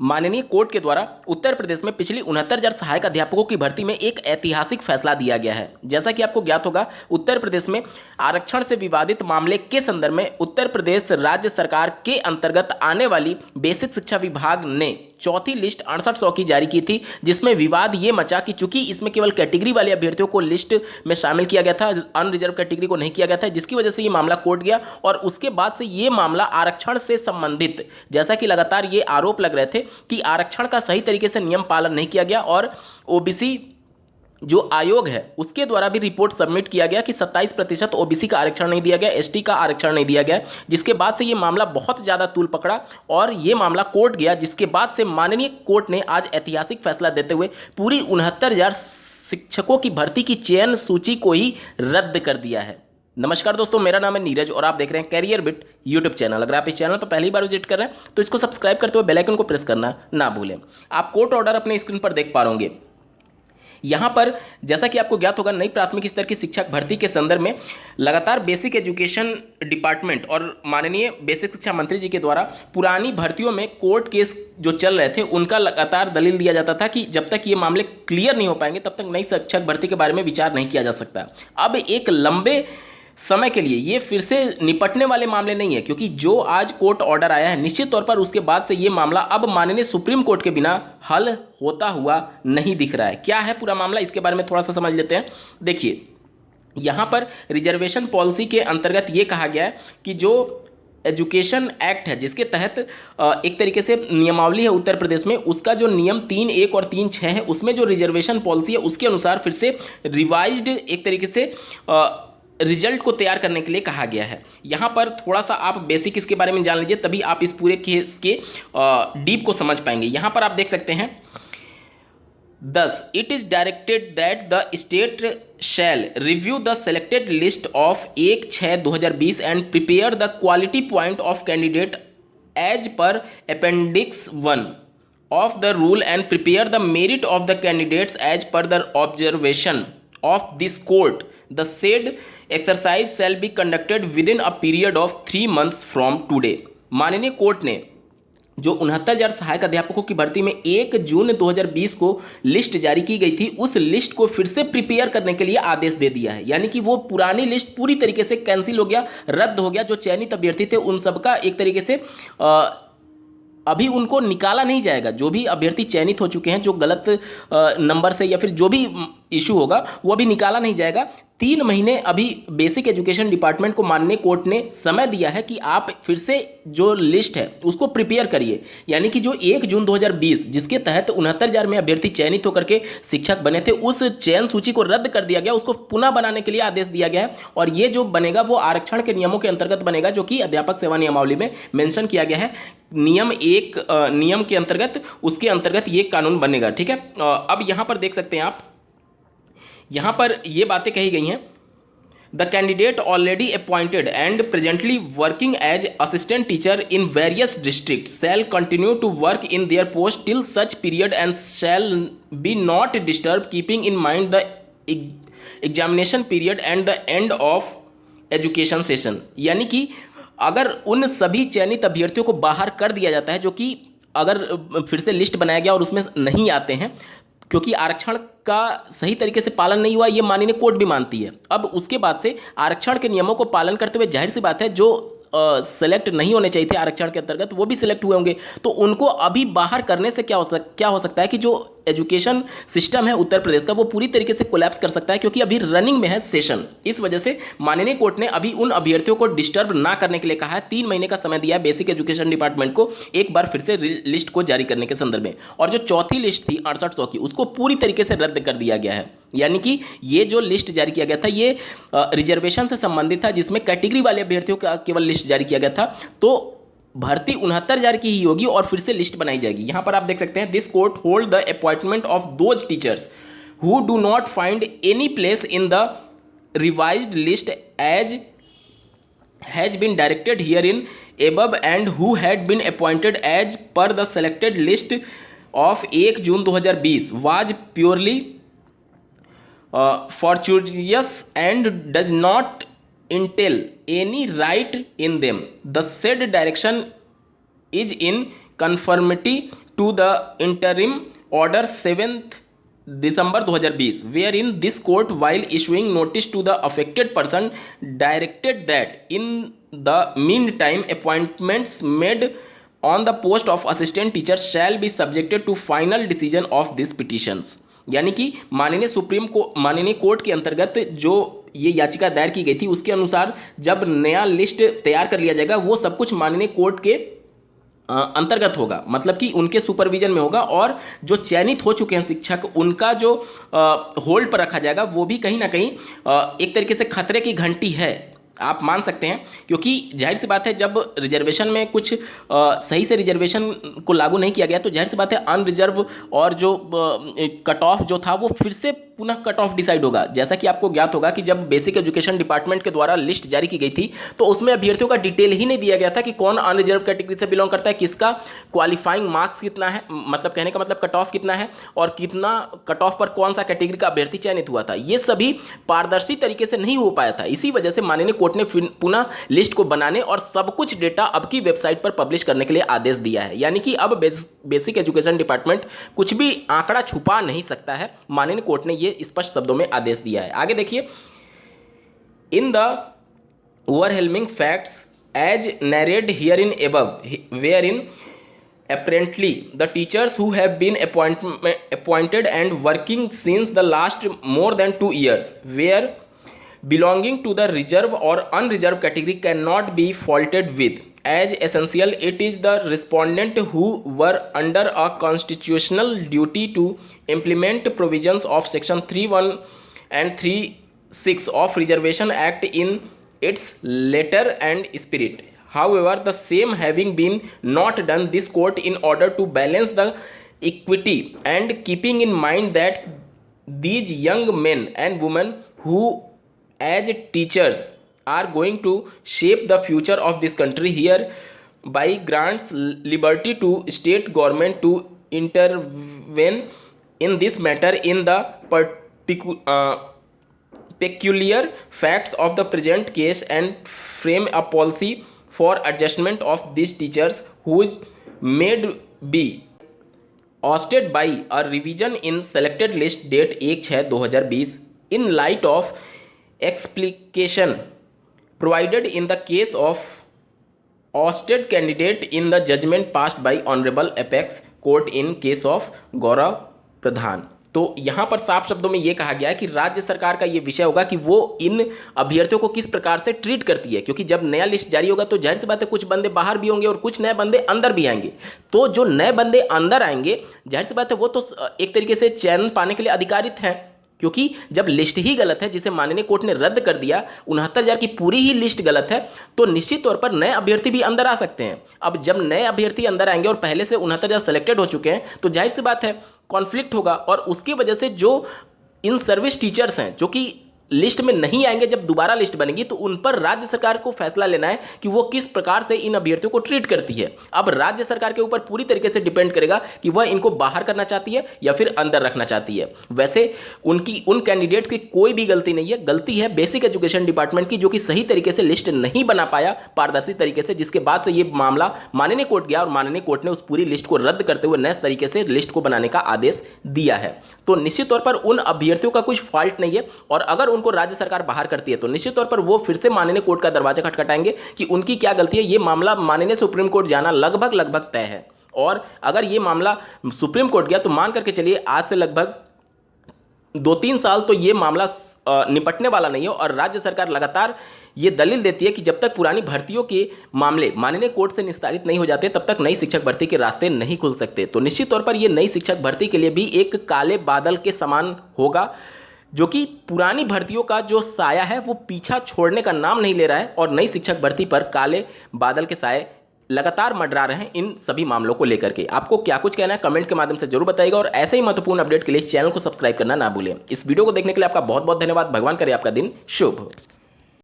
माननीय कोर्ट के द्वारा उत्तर प्रदेश में पिछली 69,000 सहायक अध्यापकों की भर्ती में एक ऐतिहासिक फैसला दिया गया है। जैसा कि आपको ज्ञात होगा, उत्तर प्रदेश में आरक्षण से विवादित मामले के संदर्भ में उत्तर प्रदेश राज्य सरकार के अंतर्गत आने वाली बेसिक शिक्षा विभाग ने चौथी लिस्ट 6800 की जारी की थी, जिसमें विवाद ये मचा कि चूंकि इसमें केवल कैटेगरी वाले अभ्यर्थियों को लिस्ट में शामिल किया गया था, अनरिजर्व कैटेगरी को नहीं किया गया था, जिसकी वजह से ये मामला कोर्ट गया और उसके बाद से ये मामला आरक्षण से संबंधित, जैसा कि लगातार ये आरोप लग रहे थे कि आरक्षण का सही तरीके से नियम पालन नहीं किया गया और ओबीसी जो आयोग है उसके द्वारा भी रिपोर्ट सबमिट किया गया कि 27% ओबीसी का आरक्षण नहीं दिया गया, एसटी का आरक्षण नहीं दिया गया, जिसके बाद से ये मामला बहुत ज़्यादा तूल पकड़ा और ये मामला कोर्ट गया, जिसके बाद से माननीय कोर्ट ने आज ऐतिहासिक फैसला देते हुए पूरी 69,000 शिक्षकों की भर्ती की चयन सूची को ही रद्द कर दिया है। नमस्कार दोस्तों, मेरा नाम है नीरज और आप देख रहे हैं कैरियर बिट यूट्यूब चैनल। अगर आप इस चैनल पर पहली बार विजिट कर रहे हैं तो इसको सब्सक्राइब करते हुए बेल आइकन को प्रेस करना ना भूलें। आप कोर्ट ऑर्डर अपने स्क्रीन पर देख पा रहे यहाँ पर, जैसा कि आपको ज्ञात होगा, नई प्राथमिक स्तर की शिक्षक भर्ती के संदर्भ में लगातार बेसिक एजुकेशन डिपार्टमेंट और माननीय बेसिक शिक्षा मंत्री जी के द्वारा पुरानी भर्तियों में कोर्ट केस जो चल रहे थे उनका लगातार दलील दिया जाता था कि जब तक ये मामले क्लियर नहीं हो पाएंगे तब तक नई शिक्षक भर्ती के बारे में विचार नहीं किया जा सकता। अब एक लंबे समय के लिए ये फिर से निपटने वाले मामले नहीं है, क्योंकि जो आज कोर्ट ऑर्डर आया है निश्चित तौर पर उसके बाद से ये मामला अब माननीय सुप्रीम कोर्ट के बिना हल होता हुआ नहीं दिख रहा है। क्या है पूरा मामला, इसके बारे में थोड़ा सा समझ लेते हैं। देखिए, यहाँ पर रिजर्वेशन पॉलिसी के अंतर्गत ये कहा गया है कि जो एजुकेशन एक्ट है जिसके तहत एक तरीके से नियमावली है उत्तर प्रदेश में, उसका जो नियम 3(1) और 3(6) है, उसमें जो रिजर्वेशन पॉलिसी है उसके अनुसार फिर से रिवाइज्ड एक तरीके से रिजल्ट को तैयार करने के लिए कहा गया है। यहाँ पर थोड़ा सा आप बेसिक इसके बारे में जान लीजिए, तभी आप इस पूरे केस के डीप को समझ पाएंगे। यहाँ पर आप देख सकते हैं, Thus, it is directed that the state shall review the selected list of 1/6/2020 and prepare the quality point of candidate as per Appendix 1 of the rule and prepare the merit of the candidates as per the observation of this court. The said exercise shall be conducted within a period of 3 months from today. माननीय court ने जो 69,000 सहायक अध्यापकों की भर्ती में 1 June 2020 को list जारी की गई थी, उस लिस्ट को फिर से प्रिपेयर करने के लिए आदेश दे दिया है। यानी कि वो पुरानी लिस्ट पूरी तरीके से कैंसिल हो गया, रद्द हो गया। जो चयनित अभ्यर्थी थे उन सबका एक तरीके से अभी उनको निकाला नहीं जाएगा। जो भी अभ्यर्थी चयनित हो चुके हैं, जो गलत नंबर से या फिर जो भी इशू होगा वो अभी निकाला नहीं जाएगा। 3 महीने अभी बेसिक एजुकेशन डिपार्टमेंट को माननीय कोर्ट ने समय दिया है कि आप फिर से जो लिस्ट है उसको प्रिपेयर करिए। यानी कि जो 1 जून 2020 जिसके तहत 69,000 में अभ्यर्थी चयनित होकर के शिक्षक बने थे, उस चयन सूची को रद्द कर दिया गया, उसको पुनः बनाने के लिए आदेश दिया गया है। और ये जो बनेगा वो आरक्षण के नियमों के अंतर्गत बनेगा, जो कि अध्यापक सेवा नियमावली में मेंशन किया गया है। नियम के अंतर्गत, उसके अंतर्गत ये कानून बनेगा। ठीक है, अब यहाँ पर देख सकते हैं आप, यहाँ पर ये बातें कही गई हैं। The candidate already appointed and presently working as assistant teacher in various district shall continue to work in their post till such period and shall be not disturb keeping in mind the examination period and the end of education session. यानी कि अगर उन सभी चयनित अभ्यर्थियों को बाहर कर दिया जाता है जो कि अगर फिर से लिस्ट बनाया गया और उसमें नहीं आते हैं, क्योंकि आरक्षण का सही तरीके से पालन नहीं हुआ, ये माननीय कोर्ट भी मानती है। अब उसके बाद से आरक्षण के नियमों को पालन करते हुए जाहिर सी बात है जो सेलेक्ट नहीं होने चाहिए थे आरक्षण के अंतर्गत वो भी सिलेक्ट हुए होंगे, तो उनको अभी बाहर करने से क्या हो सकता है कि जो एजुकेशन सिस्टम है उत्तर प्रदेश का वो पूरी तरीके से कोलैप्स कर सकता है, क्योंकि अभी रनिंग में है सेशन। इस वजह से माननीय कोर्ट ने अभी उन अभ्यर्थियों को डिस्टर्ब ना करने के लिए कहा है। 3 महीने का समय दिया है बेसिक एजुकेशन डिपार्टमेंट को एक बार फिर से लिस्ट को जारी करने के संदर्भ में। और जो चौथी लिस्ट थी 6800 की, उसको पूरी तरीके से रद्द कर दिया गया है। यानी कि ये जो लिस्ट जारी किया गया था ये रिजर्वेशन से संबंधित था, जिसमें कैटेगरी वाले अभ्यर्थियों का केवल लिस्ट जारी किया गया था। तो भर्ती 69,000 की ही होगी और फिर से लिस्ट बनाई जाएगी। यहां पर आप देख सकते हैं, this court hold the appointment of those teachers who do not find any place in the revised list as has been directed here in above and who had been appointed as per the selected list of 1 June 2020 was purely fortuitous and does not entail any right in them. The said direction is in conformity to the interim order 7th December 2020, wherein this court, while issuing notice to the affected person, directed that in the meantime appointments made on the post of assistant teacher shall be subjected to final decision of these petitions। यानी कि माननीय court के अंतर्गत जो ये याचिका दायर की गई थी उसके अनुसार जब नया लिस्ट तैयार कर लिया जाएगा वो सब कुछ माननीय कोर्ट के अंतर्गत होगा, मतलब कि उनके सुपरविजन में होगा, और जो चयनित हो चुके हैं शिक्षक उनका जो होल्ड पर रखा जाएगा वो भी कहीं ना कहीं एक तरीके से खतरे की घंटी है, आप मान सकते हैं। क्योंकि जाहिर सी बात है जब रिजर्वेशन में कुछ सही से रिजर्वेशन को लागू नहीं किया गया तो जाहिर सी बात है अनरिजर्व और जो कट ऑफ जो था वो फिर से पुनः कट ऑफ डिसाइड होगा। जैसा कि आपको ज्ञात होगा कि जब बेसिक एजुकेशन डिपार्टमेंट के द्वारा लिस्ट जारी की गई थी तो उसमें अभ्यर्थियों का डिटेल ही नहीं दिया गया था कि कौन अनरिजर्व कैटेगरी से बिलोंग करता है, किसका क्वालिफाइंग मार्क्स कितना है, मतलब कहने का मतलब कट ऑफ कितना है और कितना कट ऑफ पर कौन सा कैटेगरी का अभ्यर्थी चयनित हुआ था। ये सभी पारदर्शी तरीके से नहीं हो पाया था। इसी वजह से माननीय कोर्ट ने पुनः लिस्ट को बनाने और सब कुछ डेटा अब की वेबसाइट पर पब्लिश करने के लिए आदेश दिया है। यानी कि अब बेसिक एजुकेशन डिपार्टमेंट कुछ भी आंकड़ा छुपा नहीं सकता है। माननीय कोर्ट ने ये स्पष्ट शब्दों में आदेश दिया है। आगे देखिए, in the overwhelming facts as narrated herein above, wherein apparently the teachers who have been appointed and working since the last more than 2 years were belonging to the reserve or unreserved category cannot be faulted with, as essential it is the respondent who were under a constitutional duty to implement provisions of section 3(1) and 3(6) of Reservation Act in its letter and spirit. However, the same having been not done, this court, in order to balance the equity and keeping in mind that these young men and women who as teachers are going to shape the future of this country, hereby grants liberty to state government to intervene in this matter in the peculiar facts of the present case and frame a policy for adjustment of these teachers whose may be ousted by a revision in selected list date 1/6/2020 in light of explication provided in the case of ousted candidate in the judgment passed by Honorable Apex Court in case of गौरव प्रधान। तो यहाँ पर साफ शब्दों में ये कहा गया है कि राज्य सरकार का ये विषय होगा कि वो इन अभ्यर्थियों को किस प्रकार से ट्रीट करती है, क्योंकि जब नया लिस्ट जारी होगा तो जाहिर सी बात है कुछ बंदे बाहर भी होंगे और कुछ नए बंदे अंदर भी आएंगे। तो जो नए बंदे अंदर आएंगे जाहिर सी बात है वो तो एक तरीके से चयन पाने के लिए अधिकारित हैं, क्योंकि जब लिस्ट ही गलत है जिसे माननीय कोर्ट ने रद्द कर दिया, 69,000 की पूरी ही लिस्ट गलत है, तो निश्चित तौर पर नए अभ्यर्थी भी अंदर आ सकते हैं। अब जब नए अभ्यर्थी अंदर आएंगे और पहले से 69,000 सेलेक्टेड हो चुके हैं तो जाहिर सी बात है कॉन्फ्लिक्ट होगा, और उसकी वजह से जो इन सर्विस टीचर्स हैं जो कि लिस्ट में नहीं आएंगे, जब दोबारा लिस्ट बनेगी तो उन पर राज्य सरकार को फैसला लेना है कि वो किस प्रकार से इन अभ्यर्थियों को ट्रीट करती है। अब राज्य सरकार के ऊपर पूरी तरीके से डिपेंड करेगा कि वह इनको बाहर करना चाहती है या फिर अंदर रखना चाहती है। वैसे उन कैंडिडेट्स की कोई भी गलती नहीं है, गलती है बेसिक एजुकेशन डिपार्टमेंट की, जो कि सही तरीके से लिस्ट नहीं बना पाया पारदर्शी तरीके से, जिसके बाद से ये मामला माननीय कोर्ट गया और माननीय कोर्ट ने उस पूरी लिस्ट को रद्द करते हुए नए तरीके से लिस्ट को बनाने का आदेश दिया है। तो निश्चित तौर पर उन अभ्यर्थियों का कुछ फॉल्ट नहीं है, और अगर उनको राज्य सरकार बाहर करती है तो निश्चित तौर पर वो फिर से माननीय कोर्ट का दरवाजा खटखटाएंगे कि उनकी क्या गलती है। ये मामला माननीय सुप्रीम कोर्ट जाना लगभग तय है, और अगर ये मामला सुप्रीम कोर्ट गया तो मान करके चलिए आज से लगभग 2-3 साल तो ये मामला निपटने वाला नहीं है। और राज्य सरकार लगातार ये दलील देती है कि जब तक पुरानी भर्तियों के मामले माननीय कोर्ट से निस्तारित नहीं हो जाते तब तक नई शिक्षक भर्ती के रास्ते नहीं खुल सकते। तो निश्चित तौर पर ये नई शिक्षक भर्ती के लिए भी एक काले बादल के समान होगा, जो कि पुरानी भर्तियों का जो साया है वो पीछा छोड़ने का नाम नहीं ले रहा है, और नई शिक्षक भर्ती पर काले बादल के साए लगातार मंडरा रहे हैं इन सभी मामलों को लेकर के। आपको क्या कुछ कहना है कमेंट के माध्यम से जरूर बताइएगा, और ऐसे ही महत्वपूर्ण अपडेट के लिए चैनल को सब्सक्राइब करना ना भूलें। इस वीडियो को देखने के लिए आपका बहुत बहुत धन्यवाद। भगवान करे आपका दिन शुभ हो।